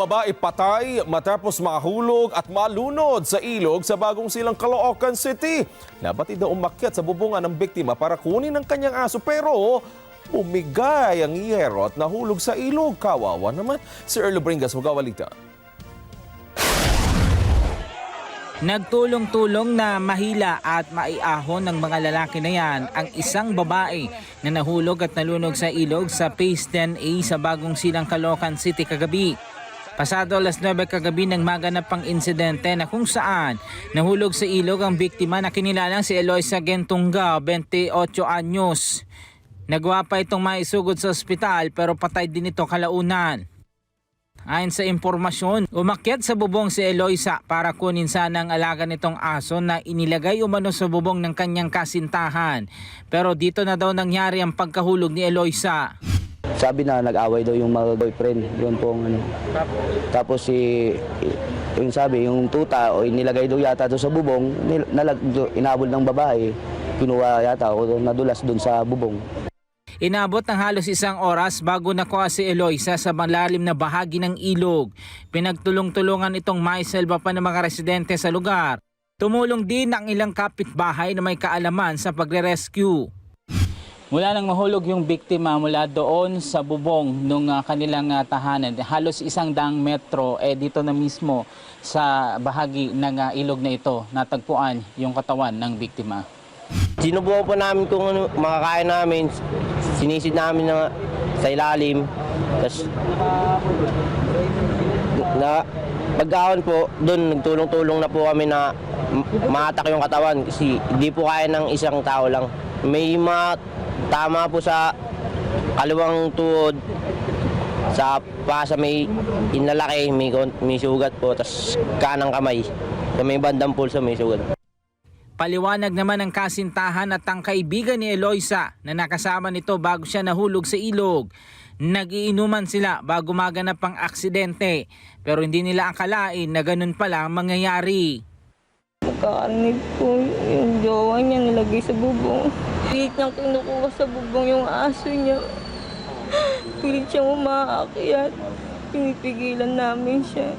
babae patay matapos mahulog at malunod sa ilog sa Bagong Silang, Caloocan City. Nabatid na umakyat sa bubungan ng biktima para kunin ang kanyang aso pero umigay ang yero at nahulog sa ilog. Kawawa naman. Si Erlo Bringas, magawalita. Nagtulong-tulong na mahila at maiahon ng mga lalaki na yan ang isang babae na nahulog at nalunod sa ilog sa Phase 10A sa Bagong Silang, Caloocan City kagabi. Pasado alas 9 kagabi nang maganap ang insidente na kung saan nahulog sa ilog ang biktima na kinilalang si Eloisa Gentunga, 28 anyos. Nagawa pa itong maisugod sa ospital pero patay din ito kalaunan. Ayon sa impormasyon, umakyat sa bubong si Eloisa para kunin sana ang alaga nitong aso na inilagay umano sa bubong ng kanyang kasintahan. Pero dito na daw nangyari ang pagkahulog ni Eloisa. Sabi na nag-away daw yung mga boyfriend, yun pong ano. Tapos yung sabi, yung tuta o inilagay daw yata doon sa bubong, inabol ng babae, kinuha yata o nadulas doon sa bubong. Inabot ng halos 1 oras bago nakuha si Eloisa sa malalim na bahagi ng ilog. Pinagtulong-tulungan itong maiselba pa ng mga residente sa lugar. Tumulong din ang ilang kapitbahay na may kaalaman sa pagre-rescue. Mula nang mahulog yung biktima mula doon sa bubong ng kanilang tahanan, halos 100 metro dito na mismo sa bahagi ng ilog na ito natagpuan yung katawan ng biktima. Sinubukan po namin kung ano, makakain namin, sinisid namin sa ilalim. Tapos, pagkahon po, doon nagtulong-tulong na po kami na maatak yung katawan kasi hindi po kaya ng isang tao lang. May tama po sa kaliwang tuhod, sa pasa may inlalaki, may sugat po, tapos kanang kamay, sa may bandang pulso may sugat. Paliwanag naman ng kasintahan at ang kaibigan ni Eloisa na nakasama nito bago siya nahulog sa ilog. Nagiinuman sila bago maganap ang aksidente pero hindi nila akalain na ganun pala ang mangyayari. Magkakanig po yung jowa niya nilagay sa bubong. Pilit niyang kinukuha sa bubong yung aso niya. Pilit siyang umaakyat. Pinipigilan namin siya.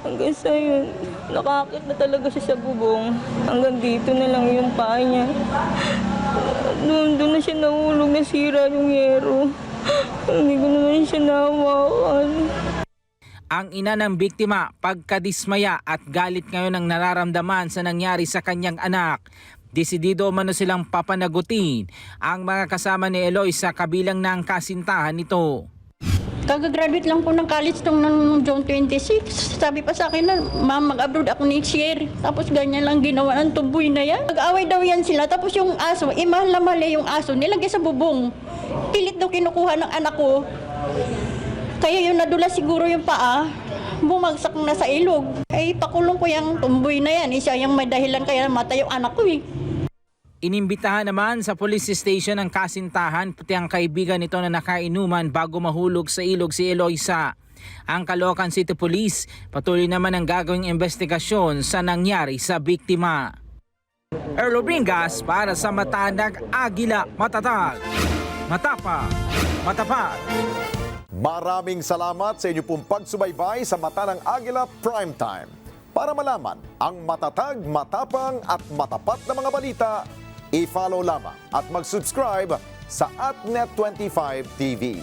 Hanggang sa yun, nakakit na talaga siya sa bubong. Hanggang dito na lang yung paa niya. Doon na siya nahulog, nasira yung yero. Hindi ko naman siya nahawakan. Ang ina ng biktima, pagkadismaya at galit ngayon ang nararamdaman sa nangyari sa kanyang anak. Desidido umano silang papanagutin ang mga kasama ni Eloisa kabilang ng kasintahan nito. Kagagraduate lang po ng college ng June 26. Sabi pa sa akin na, ma'am, mag-abroad ako next year. Tapos ganyan lang ginawa ng tumboy na yan. Nag-away daw yan sila. Tapos yung aso, mahal na mali yung aso, nilagay sa bubong. Pilit daw kinukuha ng anak ko. Kaya yung nadula siguro yung paa, bumagsak na sa ilog. Ay, pakulong ko yung tumboy na yan. Siya yung may dahilan kaya matay yung anak ko eh. Inimbitahan naman sa police station ng kasintahan pati ang kaibigan nito na nakainuman bago mahulog sa ilog si Eloisa. Ang Caloocan City Police patuloy naman ang gagawing investigasyon sa nangyari sa biktima. Erlo Bringas para sa Mata ng Agila, matatag, matapa, matapat. Maraming salamat sa inyo pong pagsubaybay sa Mata ng Agila Primetime. Para malaman ang matatag, matapang at matapat na mga balita, i-follow lamang at mag-subscribe sa @Net25 TV.